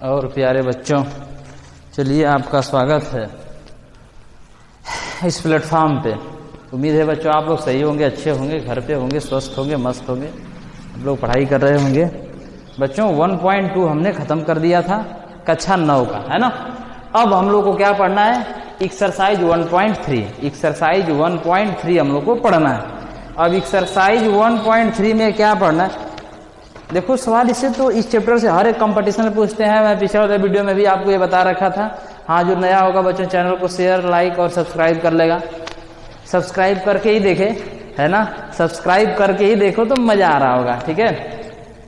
और प्यारे बच्चों, चलिए आपका स्वागत है इस प्लेटफॉर्म पे। उम्मीद है बच्चों आप लोग सही होंगे, अच्छे होंगे, घर पे होंगे, स्वस्थ होंगे, मस्त होंगे, आप लोग पढ़ाई कर रहे होंगे। बच्चों 1.2 हमने खत्म कर दिया था कक्षा 9 का, है ना। अब हम लोग को क्या पढ़ना है? एक्सरसाइज 1.3। एक्सरसाइज 1.3 हम लोग को पढ़ना है। अब एक्सरसाइज 1.3 में क्या पढ़ना है? देखो सवाल इससे तो इस चैप्टर से हर एक कंपटीशन में पूछते हैं। मैं पिछले वाले वीडियो में भी आपको ये बता रखा था। हाँ, जो नया होगा बच्चों चैनल को शेयर, लाइक और सब्सक्राइब कर लेगा। सब्सक्राइब करके ही देखे, है ना, सब्सक्राइब करके ही देखो तो मजा आ रहा होगा। ठीक है,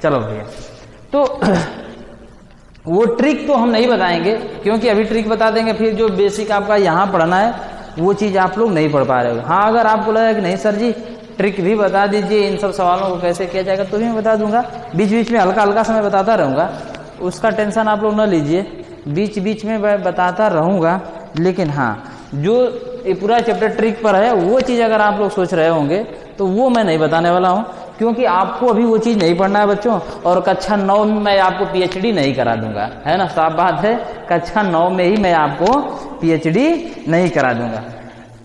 चलो भैया। तो वो ट्रिक तो हम नहीं बताएंगे, क्योंकि अभी ट्रिक बता देंगे फिर जो बेसिक आपका यहाँ पढ़ना है वो चीज आप लोग नहीं पढ़ पा रहे हो। हाँ, अगर आपको लगा कि नहीं सर जी ट्रिक भी बता दीजिए, इन सब सवालों को कैसे किया जाएगा, तो भी मैं बता दूंगा। बीच बीच में हल्का हल्का समय बताता रहूंगा, उसका टेंशन आप लोग न लीजिए। बीच बीच में मैं बताता रहूंगा, लेकिन हाँ जो ये पूरा चैप्टर ट्रिक पर है वो चीज अगर आप लोग सोच रहे होंगे तो वो मैं नहीं बताने वाला हूँ, क्योंकि आपको अभी वो चीज नहीं पढ़ना है बच्चों। और कक्षा 9 में मैं आपको पीएचडी नहीं करा दूंगा, है ना, साफ बात है। कक्षा 9 में ही मैं आपको पीएचडी नहीं करा दूंगा।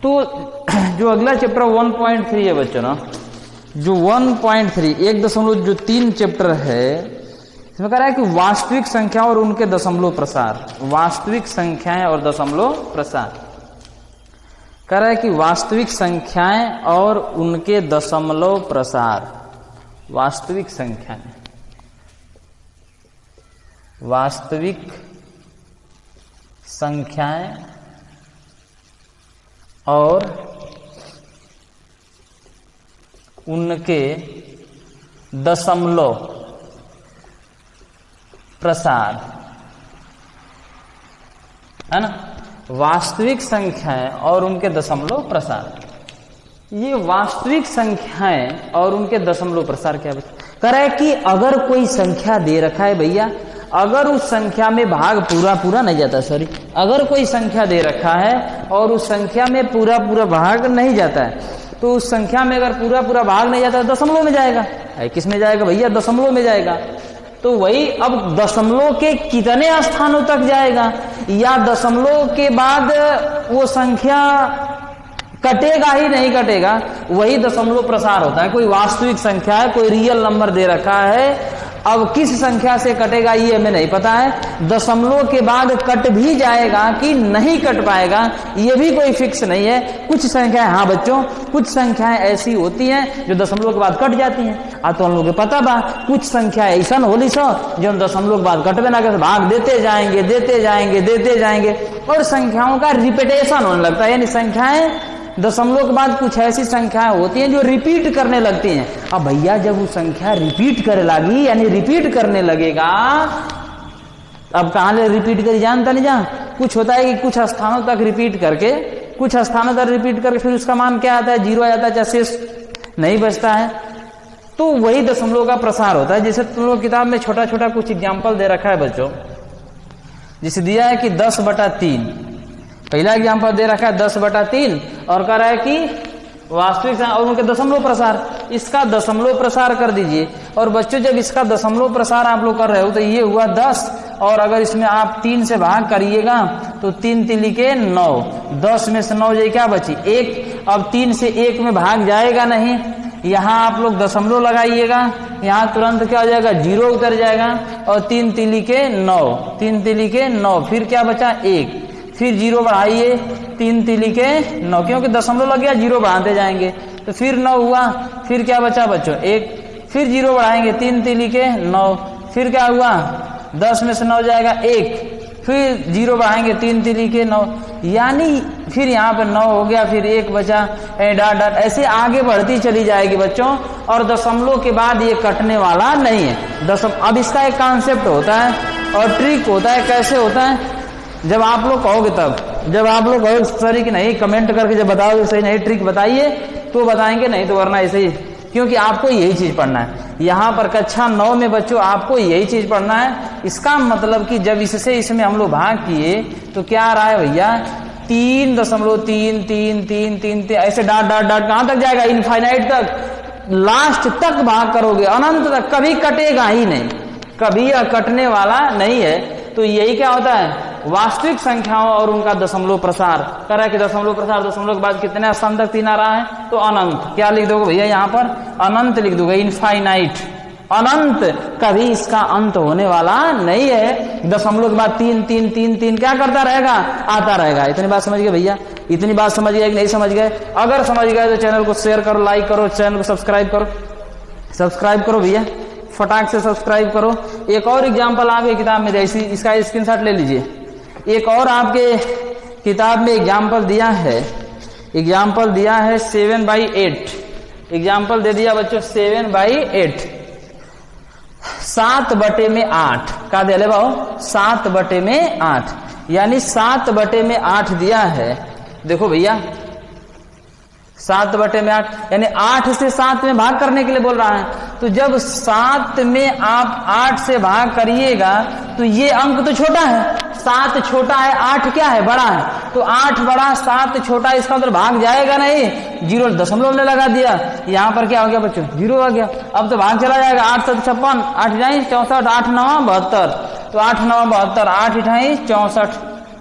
तो जो अगला चैप्टर 1.3 है बच्चों ना, जो 1.3 1.3 चैप्टर है, इसमें कह रहा है कि वास्तविक संख्या और उनके दशमलव प्रसार। वास्तविक संख्याएं और दशमलव प्रसार कह रहा है कि वास्तविक संख्याएं और उनके दशमलव प्रसार। वास्तविक संख्याएं, वास्तविक संख्याएं और उनके दशमलव प्रसार, है ना। वास्तविक संख्याएं और उनके दशमलव प्रसार। ये वास्तविक संख्याएं और उनके दशमलव प्रसार क्या कह रहा है कि अगर कोई संख्या दे रखा है भैया, अगर उस संख्या में भाग पूरा नहीं जाता, सॉरी, अगर कोई संख्या दे रखा है और उस संख्या में पूरा भाग नहीं जाता है, तो उस संख्या में अगर पूरा भाग नहीं जाता है दशमलव में जाएगा। किस में जाएगा भैया? दशमलव में जाएगा। तो वही अब दशमलव के कितने स्थानों तक जाएगा, या दशमलव के बाद वो संख्या कटेगा ही नहीं कटेगा, वही दशमलव प्रसार होता है। कोई वास्तविक संख्या है, कोई रियल नंबर दे रखा है, अब किस संख्या से कटेगा ये हमें नहीं पता है। दशमलव के बाद कट भी जाएगा कि नहीं कट पाएगा ये भी कोई फिक्स नहीं है। कुछ संख्याएं, हाँ बच्चों, कुछ संख्याएं ऐसी होती हैं जो दशमलव के बाद कट जाती हैं। तो हम लोग को पता बा, कुछ संख्या ऐसा होली सो जो हम दशमलव के बाद कटवे ना कर भाग देते जाएंगे और संख्याओं का रिपीटेशन होने लगता है। यानी संख्याएं दशमलव के बाद कुछ ऐसी संख्याएं होती हैं जो रिपीट करने लगती हैं। अब भैया जब वो संख्या रिपीट करे लगी, यानी रिपीट करने लगेगा, अब कहां ले रिपीट करी जानता नहीं जान। कुछ होता है कि कुछ स्थानों तक रिपीट करके, फिर उसका मान क्या आता है? 0 आ जाता है, चाहे शेष नहीं बचता है। तो वही दशमलव का प्रसार होता है। जैसे तुम लोग किताब में छोटा छोटा कुछ एग्जाम्पल दे रखा है बच्चों, जिसे दिया है कि 10/3। पहला एग्जाम्पल दे रखा है 10/3 और कह रहा है कि वास्तविक और उनके दशमलव प्रसार। इसका दशमलव प्रसार कर दीजिए। और बच्चों जब इसका दशमलव प्रसार आप लोग कर रहे हो तो ये हुआ 10, और अगर इसमें आप 3 से भाग करिएगा तो 3 तिली के 9, 10 में से 9 जाए क्या बची? 1। अब 3 से 1 में भाग जाएगा नहीं, यहाँ आप लोग दशमलव लगाइएगा, यहाँ तुरंत क्या हो जाएगा? 0 उतर जाएगा। और 3 तिली के 9, फिर क्या बचा? 1। फिर 0 बढ़ाइए, 3 तिली के 9, क्योंकि दशमलव लग गया, 0 बढ़ाते जाएंगे तो फिर 9 हुआ। फिर क्या बचा बच्चों? 1। फिर 0 बढ़ाएंगे, 3 तिली के 9, फिर क्या हुआ? 10 में से 9 जाएगा 1। फिर 0 बढ़ाएंगे, 3 तिली के 9, यानी फिर यहाँ पे 9 हो गया, फिर 1 बचा, डॉट ऐसे आगे बढ़ती चली जाएगी बच्चों। और दशमलव के बाद ये कटने वाला नहीं है। अब इसका एक कॉन्सेप्ट होता है और ट्रिक होता है। कैसे होता है? जब आप लोग कहोगे तब, जब आप लोग कहोगे सॉरी कि नहीं, कमेंट करके जब बताओगे सही नहीं ट्रिक बताइए तो बताएंगे, नहीं तो वरना ऐसे ही, क्योंकि आपको यही चीज पढ़ना है। यहाँ पर कक्षा 9 में बच्चों आपको यही चीज पढ़ना है। इसका मतलब कि जब इसमें हम लोग भाग किए तो क्या आ रहा है भैया? 3.3 ऐसे डॉट कहां तक जाएगा? इनफाइनाइट तक, लास्ट तक भाग करोगे, अनंत तक, कभी कटेगा ही नहीं, कभी कटने वाला नहीं है। तो यही क्या होता है, वास्तविक संख्याओं और उनका दशमलव प्रसार। कह कि दशमलव प्रसार, दशमलव के बाद कितने स्थान तक 3 आ रहा है, तो अनंत। क्या लिख दोगे भैया यहाँ पर, अनंत लिख दोगे, इनफाइनाइट, अनंत, कभी इसका अंत होने वाला नहीं है। दशमलव के बाद 3 3 3 3 क्या करता रहेगा, आता रहेगा। इतनी बात समझ गए भैया, इतनी बात समझ गए कि नहीं समझ गए? अगर समझ गए तो चैनल को शेयर करो, लाइक करो, चैनल को सब्सक्राइब करो, सब्सक्राइब करो भैया, फटाक से सब्सक्राइब करो। एक और एग्जाम्पल आपके किताब में जैसी, इसका स्क्रीनशॉट ले लीजिए। एक और आपके किताब में एग्जाम्पल दिया है, एग्जाम्पल दिया है 7/8, एग्जाम्पल दे दिया बच्चों 7/8, 7/8 का दे ले भाव, 7/8, यानी 7/8 दिया है। देखो भैया 7/8 यानी 8 से 7 में भाग करने के लिए बोल रहा है। तो जब 7 में आप 8 से भाग करिएगा तो ये अंक तो छोटा है, 7 छोटा है, 8 क्या है, बड़ा है। तो 8 बड़ा, 7 छोटा, इसका उधर भाग जाएगा नहीं, 0 दशमलव ने लगा दिया, यहाँ पर क्या हो गया बच्चों, 0 आ गया। अब तो भाग चला जाएगा, 8 7 56, 8 जाए 64, 8 9 72, तो 8 9 72, 8 8 64,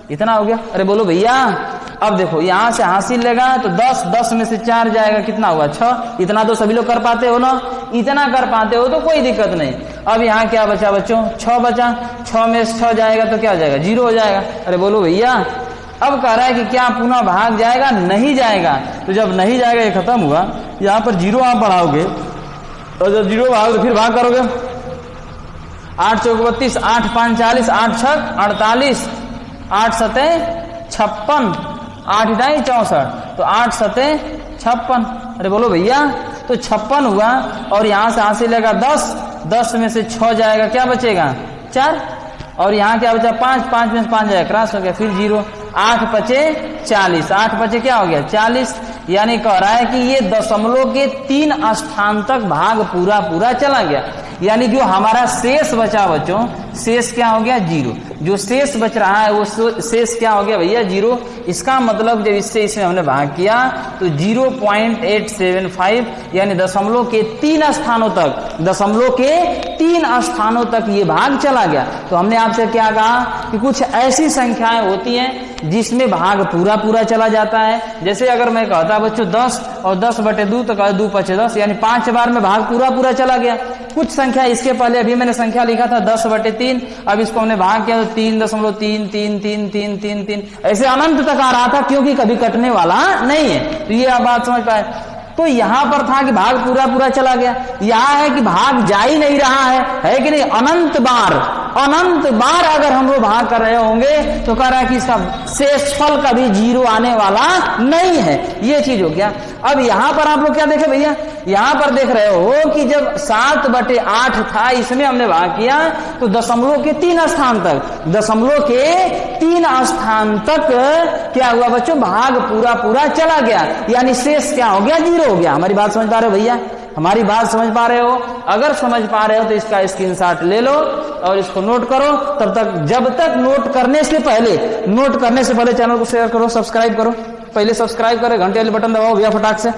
इतना हो गया। अरे बोलो भैया, अब देखो यहां से हासिल लेगा तो 10, 10 में से 4 जाएगा, कितना हुआ 6। इतना तो सभी लोग कर पाते हो ना, इतना कर पाते हो तो कोई दिक्कत नहीं। अब यहाँ क्या बचा बच्चों, 6 बचा, 6 में से 6 जाएगा तो क्या हो जाएगा, 0 हो जाएगा। अरे बोलो भैया, अब कह रहा है कि क्या पुनः भाग जाएगा, नहीं जाएगा। तो जब नहीं जाएगा ये खत्म हुआ, यहाँ पर 0 आप बढ़ाओगे और जब 0 भाग तो फिर भाग करोगे, 8 चौक 32, 8 5 40, 8 6 48, 8 7 56, 8 9 64, तो 8 7 56। अरे बोलो भैया, तो 56 हुआ और यहां से हासिल लेगा 10, 10 में से 6 जाएगा, क्या बचेगा 4, और यहाँ क्या बचा 5, 5 में से 5 जाएगा, क्रॉस हो गया, फिर 0, 8 5 40, 8 5 क्या हो गया 40। यानी कह रहा है कि ये दशमलव के 3 स्थान तक भाग पूरा पूरा चला गया। यानी जो हमारा शेष बचा बच्चों, शेष क्या हो गया 0, जो शेष बच रहा है वो शेष क्या हो गया भैया 0। इसका मतलब जब इससे इसमें हमने भाग किया तो 0.875 यानी दशमलव के 3 स्थानों तक, दशमलव के 3 स्थानों तक ये भाग चला गया। तो हमने आपसे क्या कहा कि कुछ ऐसी संख्याएं होती हैं जिसमें भाग पूरा पूरा चला जाता है। जैसे अगर मैं कहता बच्चों 10 और 10/2 तो कहा 2 5 10, यानी 5 बार में भाग पूरा पूरा चला गया। कुछ संख्या इसके पहले अभी मैंने संख्या लिखा था 10/3, अब इसको हमने भाग किया तो 3.33333, ऐसे अनंत तक आ रहा था, क्योंकि कभी कटने वाला नहीं है। तो ये आप बात समझ पाए। तो यहां पर था कि भाग पूरा पूरा चला गया, यहां है कि भाग जा ही नहीं रहा है कि नहीं, अनंत बार अगर हम लोग भाग कर रहे होंगे तो कह रहा है कि इसका शेषफल कभी 0 आने वाला नहीं है। ये चीज हो गया। अब यहां पर आप लोग क्या देखे भैया, यहां पर देख रहे हो कि जब 7/8 था, इसमें हमने भाग किया तो दशमलव के 3 स्थान तक, दशमलव के 3 स्थान तक क्या हुआ बच्चों, भाग पूरा पूरा चला गया, यानी शेष क्या हो गया 0 हो गया। हमारी बात समझ पा रहे हो भैया, हमारी बात समझ पा रहे हो? अगर समझ पा रहे हो तो इसका स्क्रीनशॉट ले लो और इसको नोट करो। तब तक, जब तक नोट करने से पहले चैनल को शेयर करो, सब्सक्राइब करो, पहले सब्सक्राइब करो, घंटे वाले बटन दबाओ भैया फटाक से,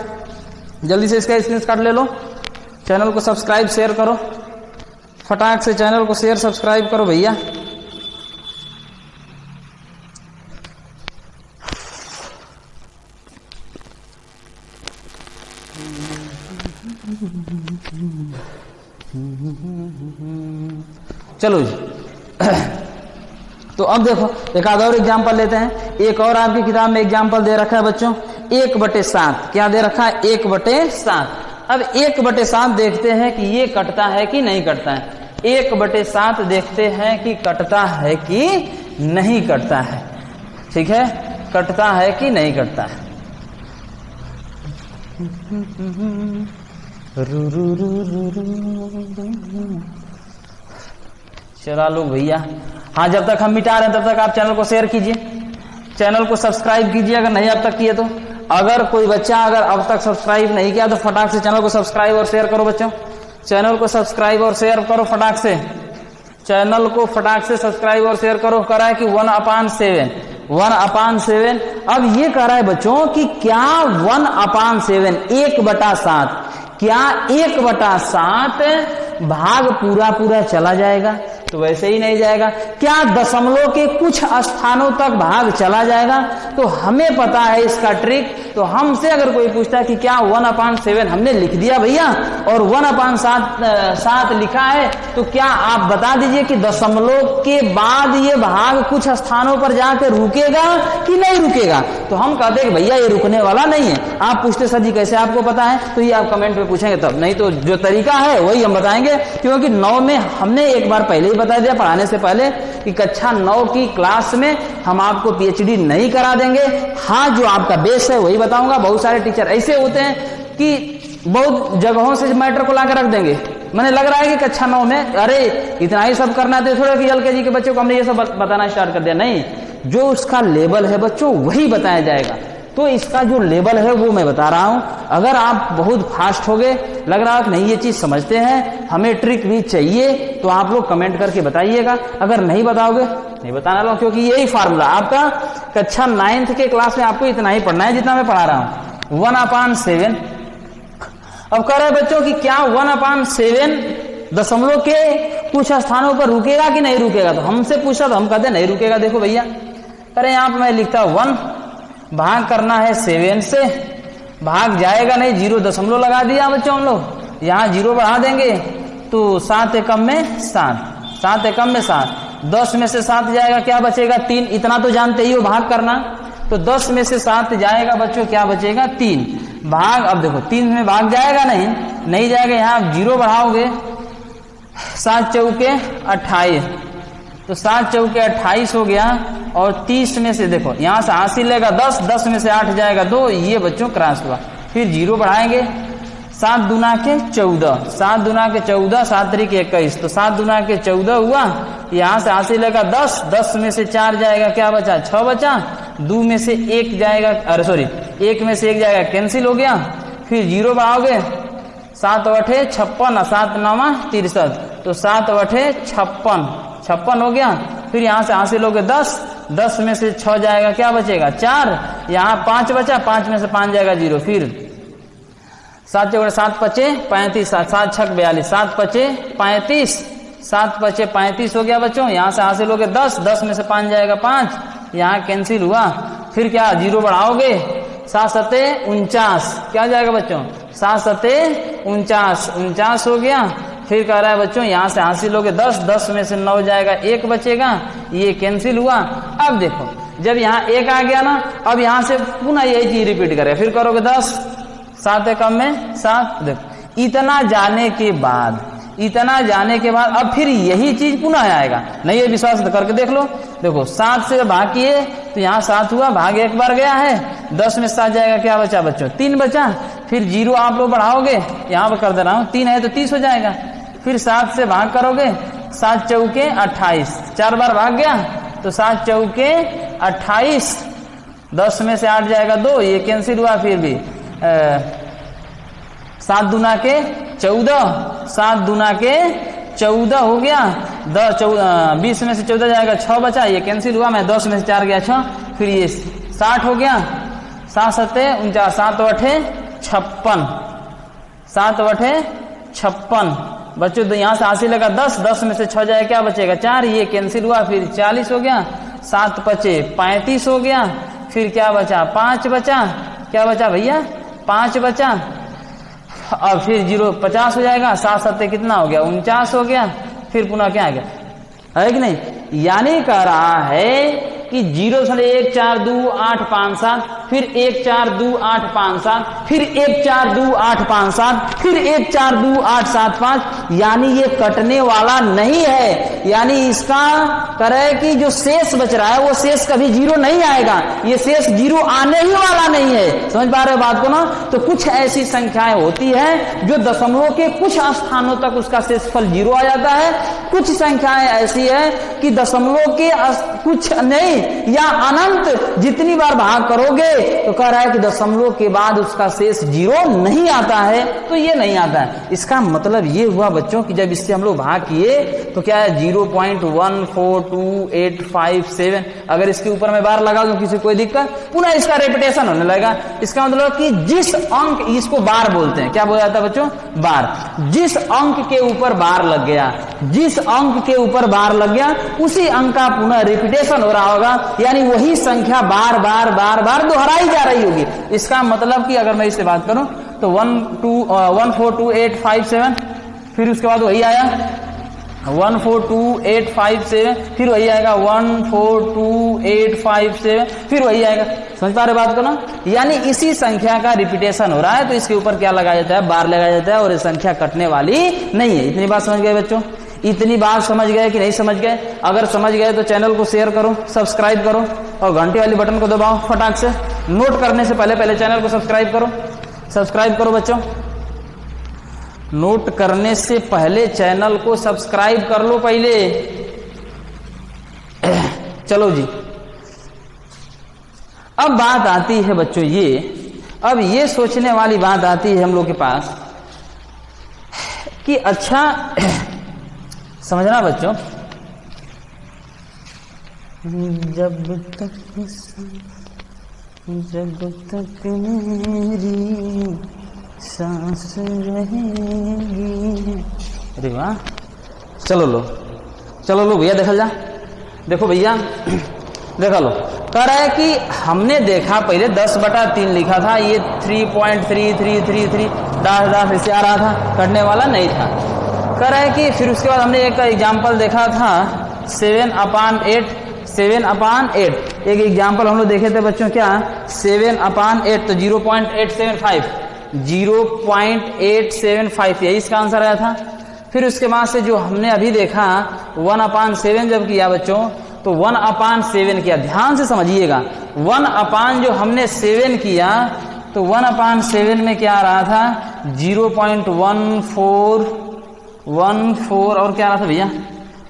जल्दी से इसका स्क्रीनशॉट ले लो, चैनल को सब्सक्राइब शेयर करो, फटाक से चैनल को शेयर सब्सक्राइब करो भैया। चलो जी तो अब देखो एक आधा और एग्जाम्पल लेते हैं। एक और आपकी किताब में एग्जाम्पल दे रखा है बच्चों 1/7। क्या दे रखा है 1/7। अब 1/7 देखते हैं कि ये कटता है कि नहीं कटता है। 1/7 देखते हैं कि कटता है कि नहीं कटता है। ठीक है, कटता है कि नहीं कटता है। चला लो भैया। हाँ, जब तक हम मिटा रहे हैं तब तक आप चैनल को शेयर कीजिए, चैनल को सब्सक्राइब कीजिए अगर नहीं अब तक किए तो। अगर कोई बच्चा अगर अब तक सब्सक्राइब नहीं किया तो फटाक से चैनल को सब्सक्राइब और शेयर करो बच्चों। चैनल को सब्सक्राइब और शेयर करो फटाक से, चैनल को फटाक से सब्सक्राइब और शेयर करो। कह रहा है कि 1/7, 1/7। अब ये कह रहा है बच्चों कि क्या 1/7, 1/7, क्या 1/7 भाग पूरा पूरा चला जाएगा? तो वैसे ही नहीं जाएगा। क्या दशमलव के कुछ स्थानों तक भाग चला जाएगा? तो हमें पता है इसका ट्रिक। तो हमसे अगर कोई पूछता है कि क्या 1/7 हमने लिख दिया भैया और 1/7 लिखा है, तो क्या आप बता दीजिए कि दशमलव के बाद ये भाग कुछ स्थानों पर जाकर रुकेगा कि नहीं रुकेगा? तो हम कहते हैं कि भैया ये रुकने वाला नहीं है। आप पूछते सर जी कैसे आपको पता है? तो ये आप कमेंट में पूछेंगे तब, नहीं तो जो तरीका है वही हम बताएंगे। क्योंकि 9 में हमने एक बार पहले ही बता दिया पढ़ाने से पहले कि कक्षा 9 की क्लास में हम आपको पीएचडी नहीं करा देंगे। हाँ, जो आपका बेस है वही बताऊंगा। बहुत सारे टीचर ऐसे होते हैं कि बहुत जगहों से मैटर को लाकर रख देंगे। मैंने लग रहा है कि कक्षा 9 में अरे इतना ही सब करना है, थोड़ा कि एलकेजी के बच्चों को हमने ये सब बताना स्टार्ट कर दिया। नहीं, जो उसका लेवल है बच्चों वही बताया जाएगा। तो इसका जो लेवल है वो मैं बता रहा हूं। अगर आप बहुत फास्ट हो गए, लग रहा है कि नहीं ये चीज समझते हैं, हमें ट्रिक भी चाहिए, तो आप लोग कमेंट करके बताइएगा। अगर नहीं बताओगे, नहीं बताना लो, क्योंकि यही फार्मूला आपका कक्षा 9th के क्लास में आपको इतना ही पढ़ना है जितना मैं पढ़ा रहा हूं। 1/7। अब कह रहे बच्चों कि क्या 1/7 दशमलव के कुछ स्थानों पर रुकेगा कि नहीं रुकेगा? तो हमसे पूछा तो हम कहते नहीं रुकेगा। देखो भैया, अरे यहां पर मैं लिखता 1, भाग करना है 7 से, भाग जाएगा नहीं, 0 दशमलव लगा दिया बच्चों हम लोग, यहाँ 0 बढ़ा देंगे तो 7 एकम में 7, 7 एकम में 7, 10 में से 7 जाएगा, क्या बचेगा? 3। इतना तो जानते ही हो भाग करना। तो 10 में से 7 जाएगा बच्चों, क्या बचेगा? 3। भाग, अब देखो 3 में भाग जाएगा नहीं जाएगा, यहाँ 0 बढ़ाओगे, 7 चौके 28, तो 7 चौके 28 हो गया। और 30 में से देखो यहां से हासिल लेगा 10, 10 में से 8 जाएगा 2, ये बच्चों क्रॉस हुआ। फिर 0 बढ़ाएंगे, 7 दूना के 14, 7 दूना के 14, 7 त्रिक 21, तो 7 दूना के 14 हुआ। यहां से हासिल लेगा 10, 10 में से 4 जाएगा, क्या बचा? 6 बचा। 2 में से 1 जाएगा, अरे सॉरी 1 में से 1 जाएगा, कैंसिल हो गया। फिर 0 बढ़ाओगे, 7 8 56, 7 9 63, तो 7 8 56 हो गया। फिर यहां से हासिल हो गए 10, 10 में से 6 जाएगा, क्या बचेगा? 4। यहाँ 5 बचा, 5 में से 5 जाएगा 0। फिर 7 चौके 7 पचे 35, 7 छक 42, 7 पचे 35, 7 पचे 35 हो गया बच्चों। यहाँ से हासिल हो गए 10, 10 में से 5 जाएगा 5, यहाँ कैंसिल हुआ। फिर क्या 0 बढ़ाओगे, 7 7 49, क्या जाएगा बच्चों? 7 7 49, 49 हो गया। फिर कह रहा है बच्चों यहाँ से हासिल हो गए 10, 10 में से 9 जाएगा, 1 बचेगा, ये कैंसिल हुआ। अब देखो जब यहाँ 1 आ गया ना, अब यहाँ से पुनः यही चीज रिपीट करें, फिर करोगे 10, 7 एकम में 7। देखो इतना जाने के बाद अब फिर यही चीज पुनः आएगा। नहीं है विश्वास करके देख लो। देखो 7 से भाग किए तो यहाँ 7 हुआ, भाग एक बार गया है, 10 में 7 जाएगा, क्या बचा बच्चों? 3 बचा। फिर 0 आप लोग बढ़ाओगे, यहाँ पर कर दे रहा हूँ, 3 है तो 30 हो जाएगा। फिर 7 से भाग करोगे, 7 चौके 28, 4 बार भाग गया, तो 7 चौके 28, 10 में से 8 जाएगा 2, ये कैंसिल हुआ। फिर भी 7 दूना के 14, 7 दूना के 14 हो गया, 20 में से 14 जाएगा, 6 बचा, ये कैंसिल हुआ। मैं 10 में से 4 गया 6, फिर ये 60 हो गया, 7 7 49, 7 8 56, 7 8 56 बच्चों। तो यहाँ से हासिल लगा 10, 10 में से 6 जाएगा, क्या बचेगा? 4, ये कैंसिल हुआ। फिर 40 हो गया, 7 पचे 35 हो गया। फिर क्या बचा? 5 बचा, क्या बचा भैया? 5 बचा। अब फिर 0 50 हो जाएगा, 7 7 कितना हो गया? 49 हो गया। फिर पुनः क्या आ गया? है कि नहीं? यानी कह रहा है कि 0 से 1 4 2 8 5 7, फिर 1 4 2 8 5 7, फिर 1 4 2 8 5 7, फिर 1 4 2 8 7 5, यानी ये कटने वाला नहीं है। यानी इसका करे कि जो शेष बच रहा है वो शेष कभी 0 नहीं आएगा, ये शेष 0 आने ही वाला नहीं है। समझ पा रहे हो बात को ना? तो कुछ ऐसी संख्याएं होती है जो दशमलव के कुछ स्थानों तक उसका शेषफल 0 आ जाता है, कुछ संख्याएं ऐसी है कि दशमलव के कुछ नहीं या अनंत जितनी बार भाग करोगे तो कह रहा है कि दशमलव के बाद उसका शेष 0 नहीं आता है, तो ये नहीं आता है। इसका मतलब ये हुआ बच्चों कि जब इससे हम लोग भाग किए तो क्या है 0.142857। अगर इसके ऊपर मैं बार लगा दूं किसी कोई दिक्कत, पुनः इसका रेपिटेशन होने लगेगा। इसका मतलब कि जिस अंक, इसको बार बोलते हैं, क्या बोला जाता है बच्चों, बार। जिस अंक के ऊपर बार लग गया, जिस अंक के ऊपर बार लग गया उसी अंक का पुनः रिपीटेशन हो रहा होगा, यानी वही संख्या बार बार बार बार दोहराई जा रही होगी। इसका मतलब कि अगर मैं इससे बात करूं तो 1422857, फिर उसके बाद वही आया 1422857, फिर वही आएगा 1422857, फिर वही आएगा। समझ पा रहे बात को ना? यानी इसी संख्या का रिपीटेशन हो रहा है, तो इसके ऊपर क्या लगाया जाता है, बार लगाया जाता है, और ये संख्या कटने वाली नहीं है। इतनी बात समझ गए बच्चों? इतनी बात समझ गए कि नहीं समझ गए? अगर समझ गए तो चैनल को शेयर करो, सब्सक्राइब करो और घंटी वाली बटन को दबाओ फटाक से। नोट करने से पहले चैनल को सब्सक्राइब करो, सब्सक्राइब करो बच्चों। नोट करने से पहले चैनल को सब्सक्राइब कर लो पहले। चलो जी, अब बात आती है बच्चों अब ये सोचने वाली बात आती है हम लोग के पास कि अच्छा समझना बच्चों, जब तक मेरी सांस रहेगी। अरे वाह, चलो लो भैया, देखा जा, देखो भैया देखा लो। कह रहा है कि हमने देखा पहले 10/3 लिखा था, ये 3.3333 दास ऐसे आ रहा था, कटने वाला नहीं था। कह रहा है कि फिर उसके बाद हमने एक एग्जाम्पल देखा था 7/8। एक एग्जाम्पल हम लोग देखे थे बच्चों, क्या 7/8, तो 0.875 यही इसका आंसर आया था। फिर उसके बाद से जो हमने अभी देखा 1/7 जब किया बच्चों, तो 1/7 किया, ध्यान से समझिएगा। 1/ जो हमने 7 किया, तो 1/7 में क्या आ रहा था 0.14 और क्या आ रहा था भैया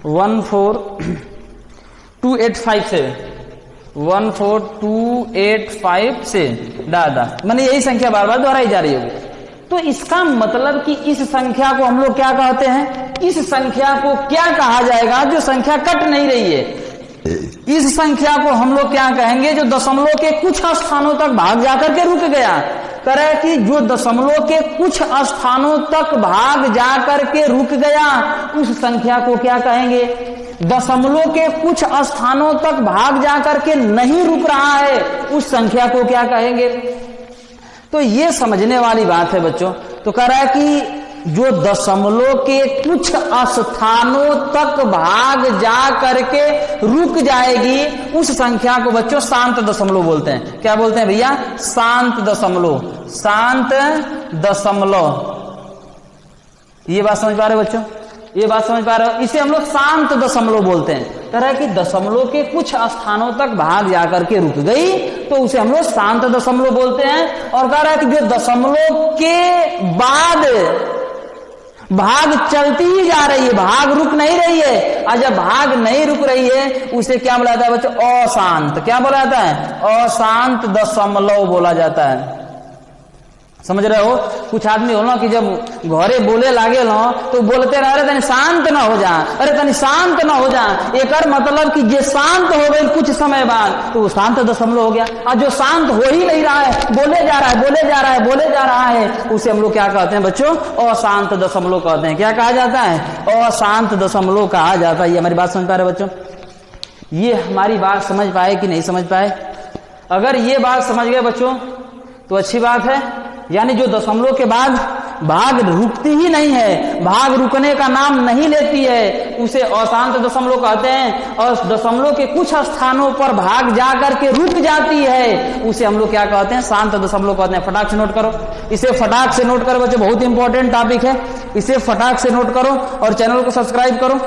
14285 दादा, मैंने यही संख्या बार बार दोहराई जा रही होगी। तो इसका मतलब कि इस संख्या को हम लोग क्या कहते हैं, इस संख्या को क्या कहा जाएगा जो संख्या कट नहीं रही है। इस संख्या को हम लोग क्या कहेंगे, जो दशमलव के कुछ स्थानों तक भाग जाकर के रुक गया। करे कि जो दशमलव के कुछ स्थानों तक भाग जाकर के रुक गया, उस संख्या को क्या कहेंगे। दशमलव के कुछ स्थानों तक भाग जाकर के नहीं रुक रहा है, उस संख्या को क्या कहेंगे। तो ये समझने वाली बात है बच्चों। तो कह रहा है कि जो दशमलव के कुछ स्थानों तक भाग जा करके रुक जाएगी, उस संख्या को बच्चों शांत दशमलव बोलते हैं। क्या बोलते हैं भैया, शांत दशमलव। शांत दशमलव, ये बात समझ पा रहे हो बच्चों, ये बात समझ पा रहे हो। इसे हम लोग शांत दशमलव बोलते हैं। तरह की दशमलव के कुछ स्थानों तक भाग जाकर के रुक गई, तो उसे हम लोग शांत दशमलव बोलते हैं। और कह रहा है कि जो दशमलव के बाद भाग चलती ही जा रही है, भाग रुक नहीं रही है, और जब भाग नहीं रुक रही है उसे क्या बोला जाता है बच्चों, अशांत। क्या बोला जाता है, अशांत दशमलव बोला जाता है। समझ रहे हो। कुछ आदमी हो ना कि जब घरे बोले लागे ना तो बोलते रहे, अरे तनी शांत ना हो जा, अरे तनी शांत ना हो जा। एक मतलब कि जे शांत हो गई कुछ समय बाद, तो वो शांत दशमलव हो गया। और जो शांत हो ही नहीं रहा है, बोले जा रहा है, बोले जा रहा है, बोले जा रहा है, उसे हम लोग क्या कहते हैं बच्चों, अशांत दशमलव कहते हैं। क्या कहा जाता है, अशांत दशमलव कहा जाता है। ये हमारी बात समझ पा रहे बच्चों, ये हमारी बात समझ पाए कि नहीं समझ पाए। अगर ये बात समझ गए बच्चों तो अच्छी बात है। यानी जो दशमलव के बाद भाग रुकती ही नहीं है, भाग रुकने का नाम नहीं लेती है, उसे अशांत दशमलव कहते हैं। और दशमलव के कुछ स्थानों पर भाग जाकर के रुक जाती है, उसे हम लोग क्या कहते हैं, शांत दशमलव कहते हैं। फटाक से नोट करो, इसे फटाक से नोट करो बच्चों, बहुत इंपॉर्टेंट टॉपिक है, इसे फटाक से नोट करो। और चैनल को सब्सक्राइब करो,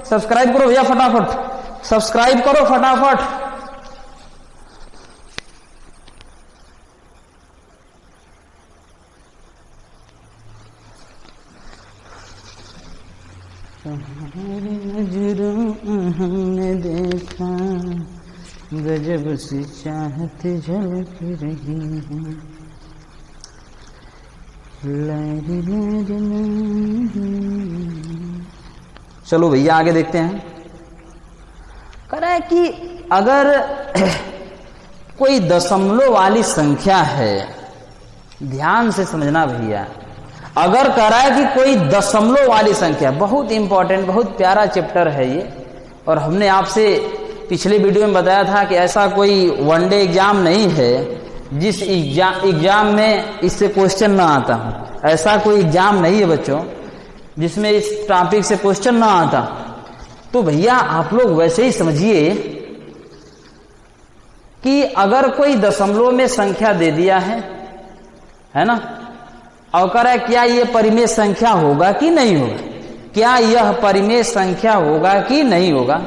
सब्सक्राइब करो भैया फटाफट, सब्सक्राइब करो फटाफट। तुम्हारी नजरों हमने देखा गजब सी चाहत झलक रही है। चलो भैया आगे देखते हैं। कह रहा है कि अगर कोई दशमलव वाली संख्या है, ध्यान से समझना भैया, अगर कह रहा है कि कोई दशमलव वाली संख्या, बहुत इंपॉर्टेंट, बहुत प्यारा चैप्टर है ये, और हमने आपसे पिछले वीडियो में बताया था कि ऐसा कोई वनडे एग्जाम नहीं है जिस एग्जाम में इससे क्वेश्चन ना आता हो। ऐसा कोई एग्जाम नहीं है बच्चों जिसमें इस टॉपिक से क्वेश्चन ना आता। तो भैया आप लोग वैसे ही समझिए कि अगर कोई दशमलव में संख्या दे दिया है ना, और कह रहा है क्या ये परिमेय संख्या होगा कि नहीं होगा, क्या यह परिमेय संख्या होगा कि नहीं होगा।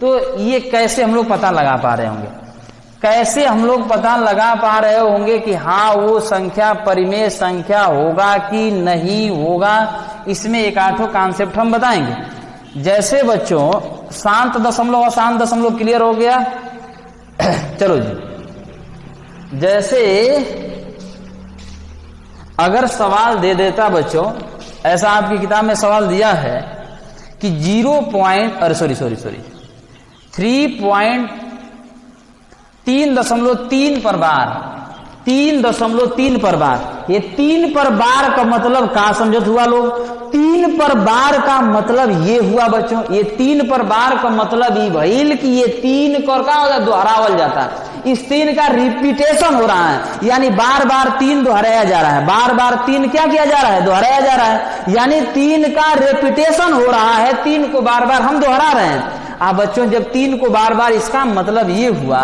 तो ये कैसे हम लोग पता लगा पा रहे होंगे, कैसे हम लोग पता लगा पा रहे होंगे कि हाँ वो संख्या परिमेय संख्या होगा कि नहीं होगा। इसमें एक आठों कॉन्सेप्ट हम बताएंगे। जैसे बच्चों शांत दशमलव अशांत दशमलव क्लियर हो गया। चलो जी, जैसे अगर सवाल दे देता बच्चों, ऐसा आपकी किताब में सवाल दिया है कि 3.3 पर बार, 3.3 पर बार, ये 3 पर बार का मतलब का समझत हुआ लोग। 3 पर बार का मतलब ये हुआ बच्चों, ये 3 पर बार का मतलब ये भइल कि ये 3 कर का होता दोहरावल जाता है। इस 3 का रिपीटेशन हो रहा है, यानी बार बार 3 दोहराया जा रहा है, बार बार 3 क्या किया जा रहा है, दोहराया जा रहा है, यानी 3 का रिपीटेशन हो रहा है, 3 को बार बार हम दोहरा रहे हैं। आप बच्चों जब 3 को बार बार, इसका मतलब ये हुआ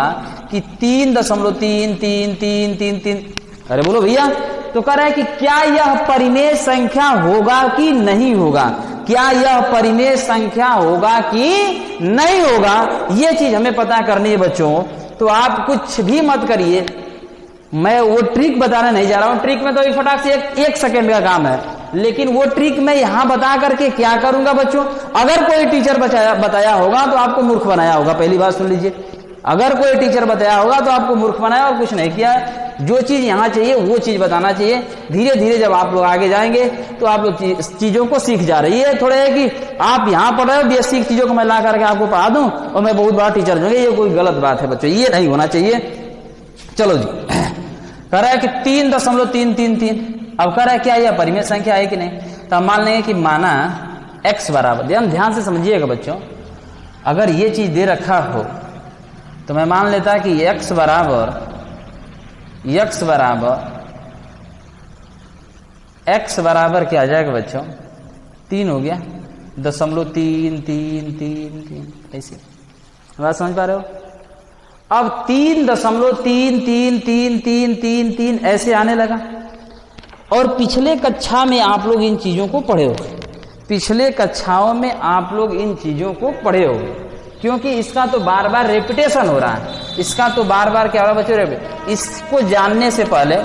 कि 3.33333, अरे बोलो भैया। तो कह रहा है कि क्या यह परिमेय संख्या होगा कि नहीं होगा, क्या यह परिमेय संख्या होगा कि नहीं होगा, ये चीज हमें पता करनी है बच्चों। तो आप कुछ भी मत करिए, मैं वो ट्रिक बताने नहीं जा रहा हूं, ट्रिक में तो फटाक से एक सेकेंड का काम है, लेकिन वो ट्रिक मैं यहां बता करके क्या करूंगा बच्चों। अगर कोई टीचर बताया होगा तो आपको मूर्ख बनाया होगा, पहली बात सुन लीजिए। अगर कोई टीचर बताया होगा तो आपको मूर्ख बनाया और कुछ नहीं किया है। जो चीज यहां चाहिए वो चीज बताना चाहिए। धीरे धीरे जब आप लोग आगे जाएंगे तो आप लोग चीजों को सीख जा रही है। थोड़े है कि आप यहां पढ़ रहे हो, बेसिक चीजों को मैं ला करके आपको पढ़ा दूं और मैं बहुत बड़ा टीचर दूंगा, ये कोई गलत बात है बच्चों, ये नहीं होना चाहिए। चलो जी, कह रहा है कि 3.333, अब कह रहा है क्या यह परिमेय संख्या है कि नहीं। तो हम मान लेंगे कि माना x बराबर, ध्यान से समझिएगा बच्चों, अगर ये चीज दे रखा हो तो मैं मान लेता कि x बराबर क्या आ जाएगा बच्चों, 3 हो गया, 0.333 ऐसे बात समझ पा रहे हो। अब 3.33333 ऐसे आने लगा। और पिछले कक्षा में आप लोग इन चीजों को पढ़े होंगे, पिछले कक्षाओं में आप लोग इन चीजों को पढ़े होंगे, क्योंकि इसका तो बार बार रेपिटेशन हो रहा है, इसका तो बार बार क्या हो रहा है बच्चों। इसको जानने से पहले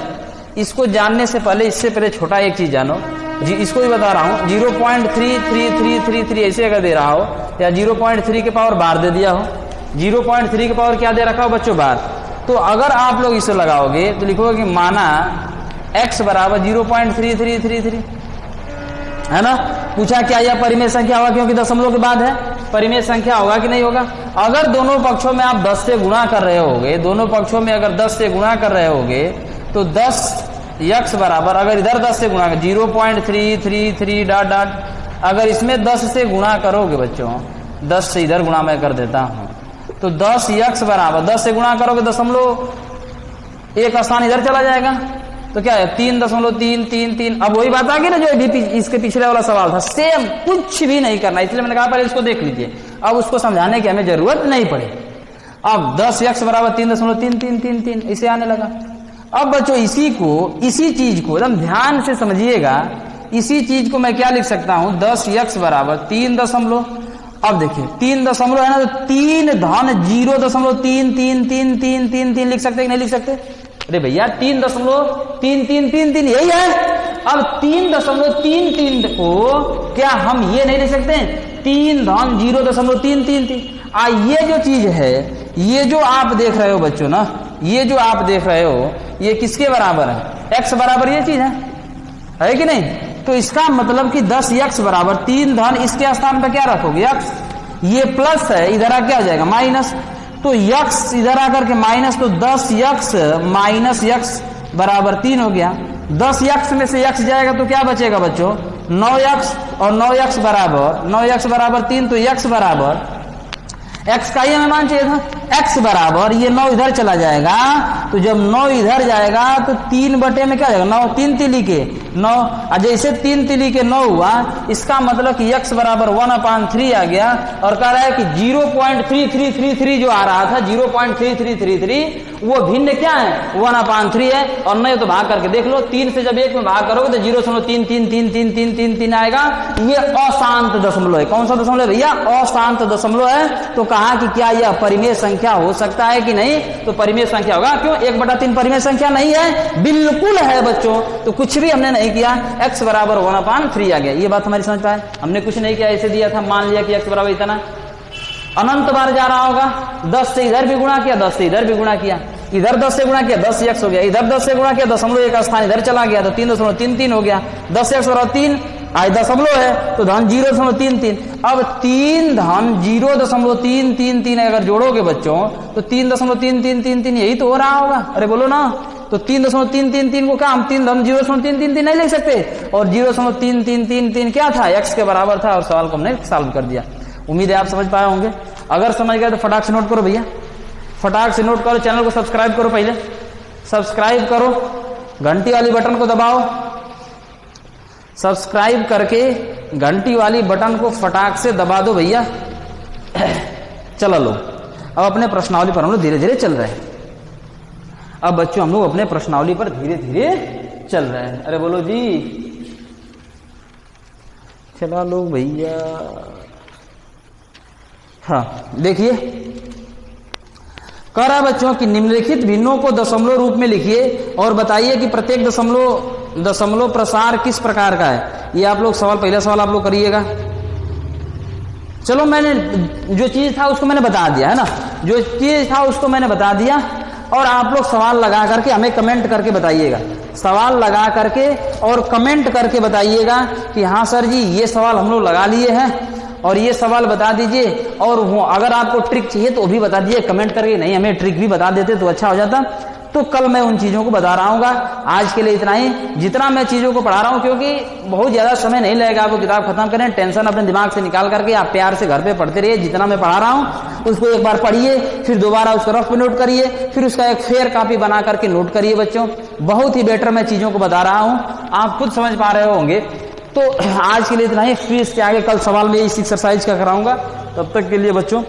इससे पहले छोटा एक चीज जानो जी, इसको भी बता रहा हूं। 0.33333 ऐसे अगर दे रहा हो, या 0.3 के पावर बार दे दिया हो, 0.3 के पावर क्या दे रखा हो बच्चों, बार। तो अगर आप लोग इसे लगाओगे तो लिखोगे कि माना x बराबर 0.3333 है ना। पूछा क्या यह परिमेय संख्या होगा, क्योंकि दशमलव के बाद है, परिमेय संख्या होगा कि नहीं होगा। अगर दोनों पक्षों में आप 10 से गुणा कर रहे होगे, दोनों पक्षों में अगर 10 से गुणा कर रहे होगे तो 10x बराबर, अगर इधर 10 से गुणा 0.333 डॉट डॉट, अगर इसमें 10 से गुणा करोगे बच्चों, 10 से इधर गुणा मैं कर देता हूं, तो 10x बराबर 10 से गुणा करोगे दशमलव एक स्थान इधर चला जाएगा, तो क्या है 3.333। अब वही बात आ गई ना जो इसके पिछले वाला सवाल था, सेम, कुछ भी नहीं करना, इसलिए मैंने कहा पहले इसको देख लीजिए, अब उसको समझाने की हमें जरूरत नहीं पड़े। अब 10x बराबर 3.3333 इसे आने लगा। अब बच्चों इसी चीज को एकदम ध्यान से समझिएगा, इसी चीज को मैं क्या लिख सकता हूं, 10x बराबर 3 दशमलव, अब देखिए 3 दशमलव है ना, तो 3 धन 0.33333 लिख सकते कि नहीं लिख सकते। अरे भैया 3.333 यही है। अब 3.333 को क्या हम ये नहीं लिख सकते, 3 धन 0.333। ये जो चीज है, ये जो आप देख रहे हो बच्चों ना, ये जो आप देख रहे हो ये किसके बराबर है? x बराबर ये चीज है कि नहीं? तो इसका मतलब कि 10x बराबर 3 धन इसके स्थान पर क्या रखोगे? x। ये प्लस है, इधर आ क्या आ जाएगा? माइनस। तो x इधर आकर के माइनस, तो 10x माइनस x बराबर 3 हो गया। 10x में से x जाएगा तो क्या बचेगा बच्चों? 9x, और 9x बराबर 3, तो x बराबर x का ये मान चाहिए था, x बराबर ये 9 इधर चला जाएगा, तो जब 9 इधर जाएगा तो 3 बटे में क्या जाएगा? 9, 3 तिली के 9, जैसे 3 तिली के 9 हुआ, इसका मतलब कि x बराबर 1/3 आ गया, और कह रहा है कि 0.3333 जो आ रहा था 0.3333 वो भिन्न क्या है? 1/3 है। और नहीं तो भाग करके देख लो, 3 से जब 1 में भाग करोगे तो 0.33333 आएगा। ये अशांत दशमलव है। कौन सा दशमलव है भैया? अशांत दशमलव है। तो कहा कि क्या यह परिमेय संख्या हो सकता है कि नहीं? तो परिमेय संख्या होगा। क्यों? 1/3 परिमेय संख्या नहीं है? बिल्कुल है बच्चों। तो कुछ भी हमने नहीं किया, x बराबर 1/3 आ गया। ये बात हमारी समझ पाए? हमने कुछ नहीं किया, ऐसे दिया था, मान लिया कि x बराबर इतना, अनंत बार जा रहा होगा। 10 से इधर भी गुणा किया, 10 से इधर भी गुणा किया, इधर 10 से गुणा किया, 10x हो गया, इधर 10 से गुणा किया, दशमलव एक स्थान इधर चला गया, तो 3.33 हो गया। 10x बराबर 3 दशमलव है, तो धन 0.33। अब 3 धन 0.333 अगर जोड़ोगे बच्चों तो 3.3333 यही तो हो रहा होगा। अरे बोलो ना। तो 3.333 को क्या हम 3 धन 0.333 नहीं लिख सकते? और 0.3333 क्या था? x के बराबर था, और सवाल को हमने सॉल्व कर दिया। उम्मीद है आप समझ पाए होंगे। अगर समझ गए तो फटाक से नोट करो भैया, फटाक से नोट करो। चैनल को सब्सक्राइब करो, पहले सब्सक्राइब करो, घंटी वाली बटन को दबाओ, सब्सक्राइब करके घंटी वाली बटन को फटाक से दबा दो भैया। चलो लो, अब अपने प्रश्नावली पर हम लोग धीरे धीरे चल रहे हैं। अब बच्चों हम लोग अपने प्रश्नावली पर धीरे धीरे चल रहे हैं। अरे बोलो जी, चला लो भैया। हाँ देखिए, कह रहा है बच्चों कि निम्नलिखित भिन्नों को दशमलव रूप में लिखिए और बताइए कि प्रत्येक दशमलव प्रसार किस प्रकार का है। ये आप लोग सवाल, पहला सवाल आप लोग करिएगा। चलो, मैंने जो चीज था उसको मैंने बता दिया है ना, जो चीज था उसको मैंने बता दिया, और आप लोग सवाल लगा करके हमें कमेंट करके बताइएगा। सवाल लगा करके और कमेंट करके बताइएगा कि हाँ सर जी ये सवाल हम लोग लगा लिए हैं और ये सवाल बता दीजिए। और वो अगर आपको ट्रिक चाहिए तो भी बता दीजिए कमेंट करके, नहीं हमें ट्रिक भी बता देते तो अच्छा हो जाता। तो कल मैं उन चीजों को बता रहा हूँगा। आज के लिए इतना ही, जितना मैं चीजों को पढ़ा रहा हूँ, क्योंकि बहुत ज्यादा समय नहीं लगेगा आपको किताब खत्म करें। टेंशन अपने दिमाग से निकाल करके आप प्यार से घर पे पढ़ते रहिए। जितना मैं पढ़ा रहा हूँ उसको एक बार पढ़िए, फिर दोबारा उसको रफ पे नोट करिए, फिर उसका एक फेयर कॉपी बना करके नोट करिए। बच्चों बहुत ही बेटर मैं चीजों को बता रहा हूँ, आप खुद समझ पा रहे होंगे। तो आज के लिए इतना ही, फिर इसके आगे कल सवाल में इस एक्सरसाइज का कराऊंगा। तब तक के लिए बच्चों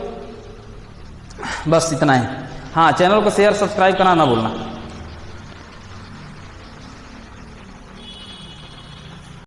बस इतना ही। हाँ, चैनल को शेयर सब्सक्राइब करना ना भूलना।